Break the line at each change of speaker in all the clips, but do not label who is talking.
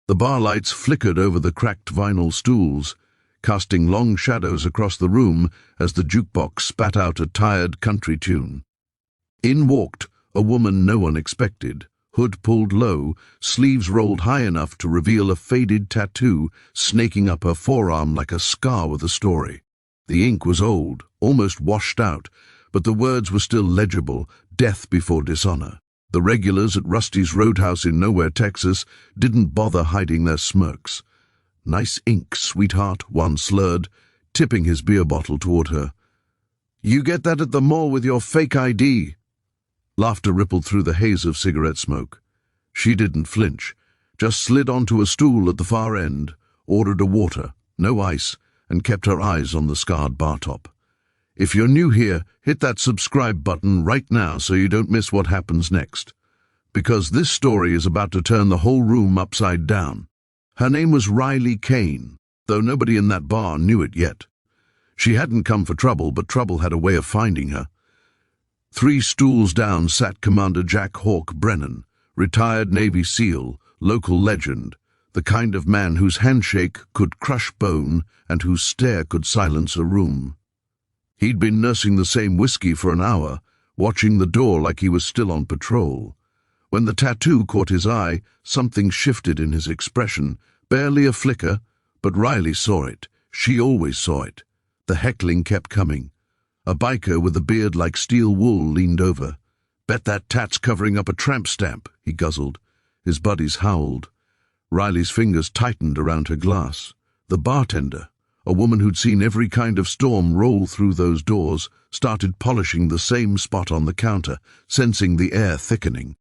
The bar lights flickered over the cracked vinyl stools, casting long shadows across the room as the jukebox spat out a tired country tune. In walked a woman no one expected, hood pulled low, sleeves rolled high enough to reveal a faded tattoo snaking up her forearm like a scar with a story. The ink was old, almost washed out, but the words were still legible: death before dishonor. The regulars at Rusty's Roadhouse in Nowhere, Texas, didn't bother hiding their smirks. "Nice ink, sweetheart," one slurred, tipping his beer bottle toward her. "You get that at the mall with your fake ID." Laughter rippled through the haze of cigarette smoke. She didn't flinch, just slid onto a stool at the far end, ordered a water, no ice, and kept her eyes on the scarred bar top. If you're new here, hit that subscribe button right now so you don't miss what happens next. Because this story is about to turn the whole room upside down. Her name was Riley Kane, though nobody in that bar knew it yet. She hadn't come for trouble, but trouble had a way of finding her. 3 stools down sat Commander Jack Hawk Brennan, retired Navy SEAL, local legend, the kind of man whose handshake could crush bone and whose stare could silence a room. He'd been nursing the same whiskey for an hour, watching the door like he was still on patrol. When the tattoo caught his eye, something shifted in his expression, barely a flicker, but Riley saw it. She always saw it. The heckling kept coming. A biker with a beard like steel wool leaned over. "Bet that tat's covering up a tramp stamp," he guzzled. His buddies howled. Riley's fingers tightened around her glass. The bartender, a woman who'd seen every kind of storm roll through those doors, started polishing the same spot on the counter, sensing the air thickening.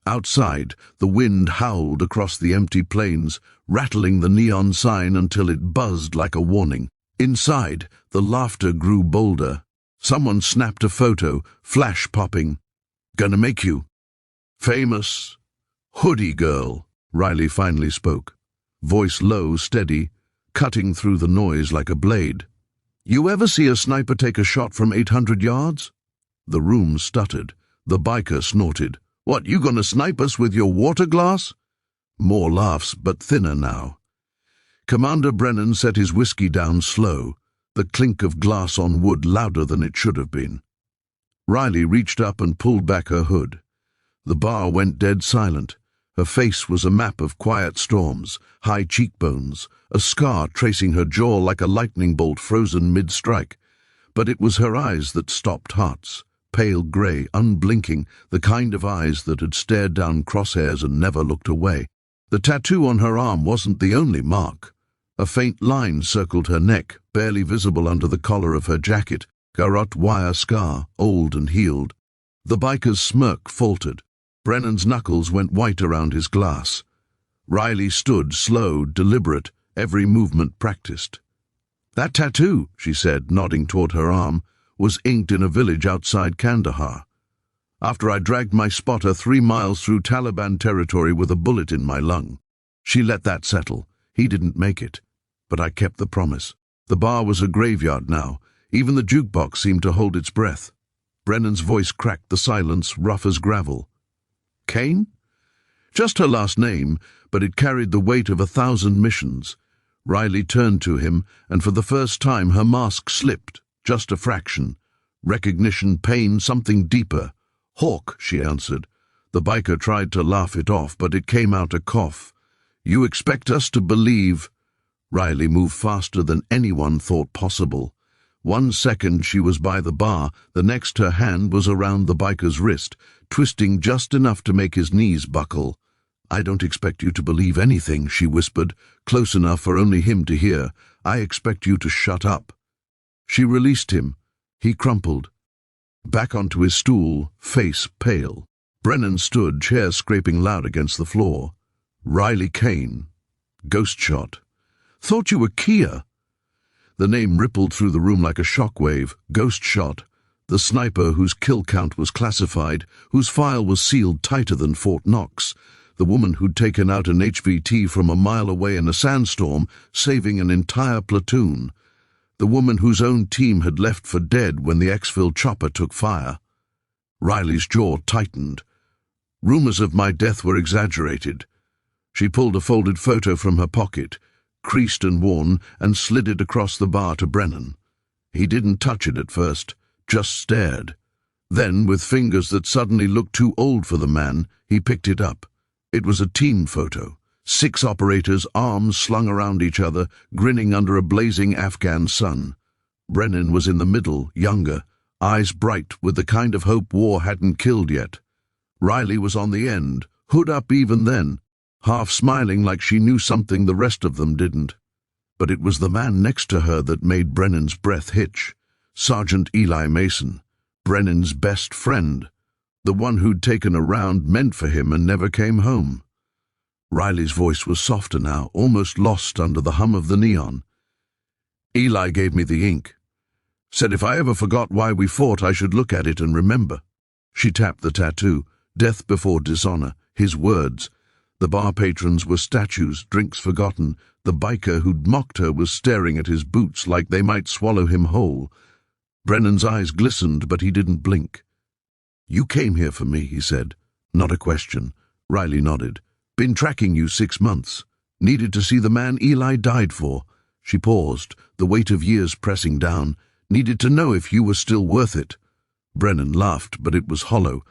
Outside, the wind howled across the empty plains, rattling the neon sign until it buzzed like a warning. Inside, the laughter grew bolder. Someone snapped a photo, flash popping. "Gonna make you famous." "Hoodie girl," Riley finally spoke, voice low, steady, cutting through the noise like a blade. "You ever see a sniper take a shot from 800 yards? The room stuttered. The biker snorted. "What, you gonna snipe us with your water glass?" More laughs, but thinner now. Commander Brennan set his whiskey down slow, the clink of glass on wood louder than it should have been. Riley reached up and pulled back her hood. The bar went dead silent. Her face was a map of quiet storms, high cheekbones, a scar tracing her jaw like a lightning bolt frozen mid-strike. But it was her eyes that stopped hearts, pale grey, unblinking, the kind of eyes that had stared down crosshairs and never looked away. The tattoo on her arm wasn't the only mark. A faint line circled her neck, barely visible under the collar of her jacket, garrote wire scar, old and healed. The biker's smirk faltered. Brennan's knuckles went white around his glass. Riley stood, slow, deliberate, every movement practiced. "That tattoo," she said, nodding toward her arm, "was inked in a village outside Kandahar. After I dragged my spotter 3 miles through Taliban territory with a bullet in my lung. She let that settle. He didn't make it. But I kept the promise." The bar was a graveyard now. Even the jukebox seemed to hold its breath. Brennan's voice cracked the silence, rough as gravel. "Kane?" Just her last name, but it carried the weight of 1,000 missions. Riley turned to him, and for the first time her mask slipped, just a fraction. Recognition, pain, something deeper. "Hawk," she answered. The biker tried to laugh it off, but it came out a cough. "You expect us to believe—" Riley moved faster than anyone thought possible. 1 second she was by the bar, the next her hand was around the biker's wrist, twisting just enough to make his knees buckle. "I don't expect you to believe anything," she whispered, close enough for only him to hear. "I expect you to shut up." She released him. He crumpled back onto his stool, face pale. Brennan stood, chair scraping loud against the floor. "Riley Kane. Ghost shot. Thought you were Kia." The name rippled through the room like a shockwave. Ghost shot. The sniper whose kill count was classified, whose file was sealed tighter than Fort Knox. The woman who'd taken out an HVT from a mile away in a sandstorm, saving an entire platoon. The woman whose own team had left for dead when the exfil chopper took fire. Riley's jaw tightened. Rumors of my death were exaggerated. She pulled a folded photo from her pocket, creased and worn, and slid it across the bar to Brennan. He didn't touch it at first, just stared. Then, with fingers that suddenly looked too old for the man, he picked it up. It was a team photo. 6 operators, arms slung around each other, grinning under a blazing Afghan sun. Brennan was in the middle, younger, eyes bright with the kind of hope war hadn't killed yet. Riley was on the end, hood up even then, half smiling like she knew something the rest of them didn't. But it was the man next to her that made Brennan's breath hitch. Sergeant Eli Mason, Brennan's best friend, the one who'd taken a round meant for him and never came home. Riley's voice was softer now, almost lost under the hum of the neon. Eli gave me the ink. Said if I ever forgot why we fought, I should look at it and remember. She tapped the tattoo, death before dishonor, his words. The bar patrons were statues, drinks forgotten. The biker who'd mocked her was staring at his boots like they might swallow him whole. Brennan's eyes glistened, but he didn't blink. You came here for me, he said. Not a question. Riley nodded. Been tracking you 6 months. Needed to see the man Eli died for. She paused, the weight of years pressing down. Needed to know if you were still worth it. Brennan laughed, but it was hollow.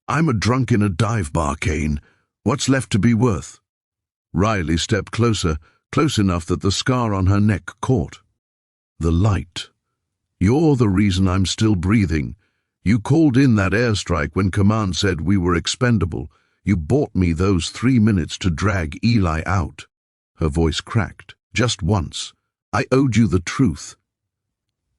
I'm a drunk in a dive bar, Kane. What's left to be worth? Riley stepped closer, close enough that the scar on her neck caught. The light. You're the reason I'm still breathing. You called in that airstrike when command said we were expendable. You bought me those 3 minutes to drag Eli out. Her voice cracked, just once. I owed you the truth.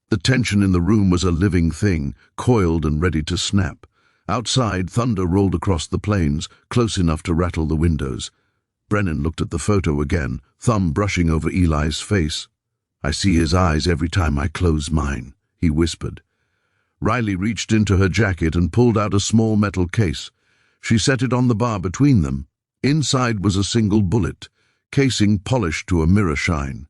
The tension in the room was a living thing, coiled and ready to snap. Outside, thunder rolled across the plains, close enough to rattle the windows. Brennan looked at the photo again, thumb brushing over Eli's face. I see his eyes every time I close mine, he whispered. Riley reached into her jacket and pulled out a small metal case. She set it on the bar between them. Inside was a single bullet, casing polished to a mirror shine.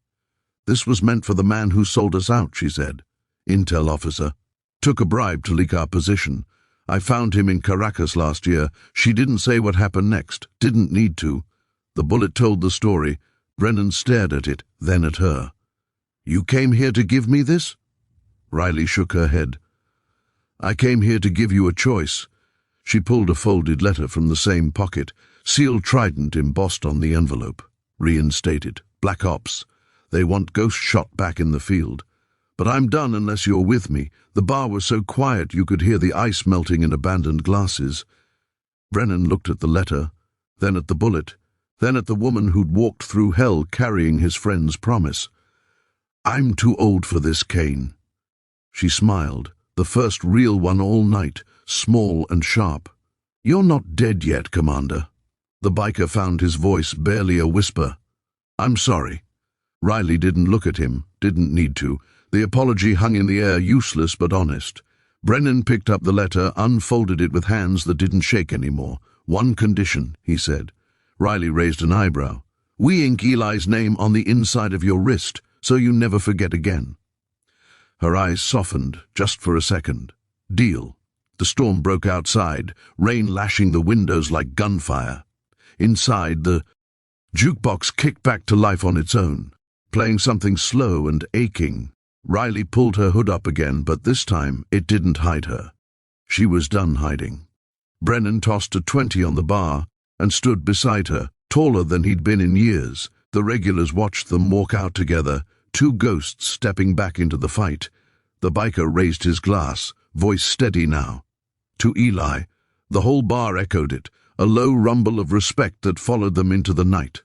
This was meant for the man who sold us out, she said. Intel officer. Took a bribe to leak our position. I found him in Caracas last year. She didn't say what happened next. Didn't need to. The bullet told the story. Brennan stared at it, then at her. You came here to give me this? Riley shook her head. I came here to give you a choice. She pulled a folded letter from the same pocket, sealed Trident embossed on the envelope. Reinstated. Black Ops. They want Ghost shot back in the field. But I'm done unless you're with me. The bar was so quiet you could hear the ice melting in abandoned glasses. Brennan looked at the letter, then at the bullet, then at the woman who'd walked through hell carrying his friend's promise. I'm too old for this, Kane. She smiled, the first real one all night, small and sharp. You're not dead yet, Commander. The biker found his voice barely a whisper. I'm sorry. Riley didn't look at him, didn't need to. The apology hung in the air, useless but honest. Brennan picked up the letter, unfolded it with hands that didn't shake anymore. One condition, he said. Riley raised an eyebrow. We ink Eli's name on the inside of your wrist, so you never forget again. Her eyes softened, just for a second. Deal. The storm broke outside, rain lashing the windows like gunfire. Inside, the jukebox kicked back to life on its own, playing something slow and aching. Riley pulled her hood up again, but this time it didn't hide her. She was done hiding. Brennan tossed a 20 on the bar and stood beside her, taller than he'd been in years. The regulars watched them walk out together, 2 ghosts stepping back into the fight. The biker raised his glass, voice steady now. To Eli, the whole bar echoed it, a low rumble of respect that followed them into the night.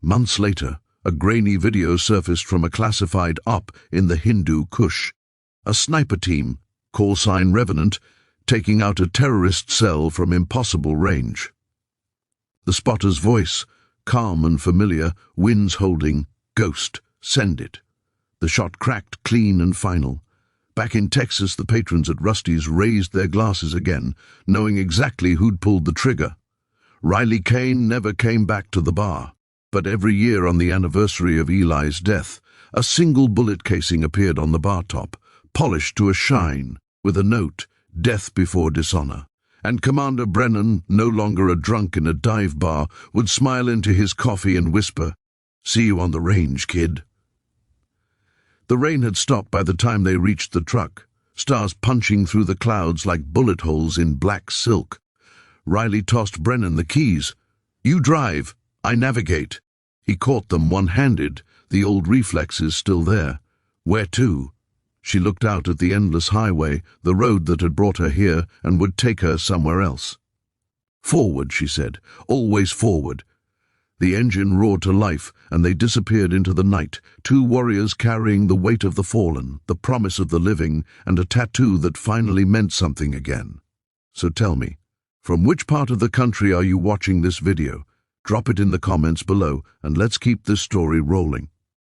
Months later, a grainy video surfaced from a classified op in the Hindu Kush. A sniper team, call sign Revenant, taking out a terrorist cell from impossible range. The spotter's voice, calm and familiar, winds holding, Ghost, send it. The shot cracked clean and final. Back in Texas, the patrons at Rusty's raised their glasses again, knowing exactly who'd pulled the trigger. Riley Kane never came back to the bar. But every year on the anniversary of Eli's death, a single bullet casing appeared on the bar top, polished to a shine, with a note, Death before dishonor. And Commander Brennan, no longer a drunk in a dive bar, would smile into his coffee and whisper, "See you on the range, kid." The rain had stopped by the time they reached the truck, stars punching through the clouds like bullet holes in black silk. Riley tossed Brennan the keys. "You drive, I navigate." He caught them one-handed, the old reflexes still there. "Where to?" She looked out at the endless highway, the road that had brought her here and would take her somewhere else. "Forward," she said, "always forward." The engine roared to life, and they disappeared into the night, two warriors carrying the weight of the fallen, the promise of the living, and a tattoo that finally meant something again. So tell me, from which part of the country are you watching this video? Drop it in the comments below, and let's keep this story rolling.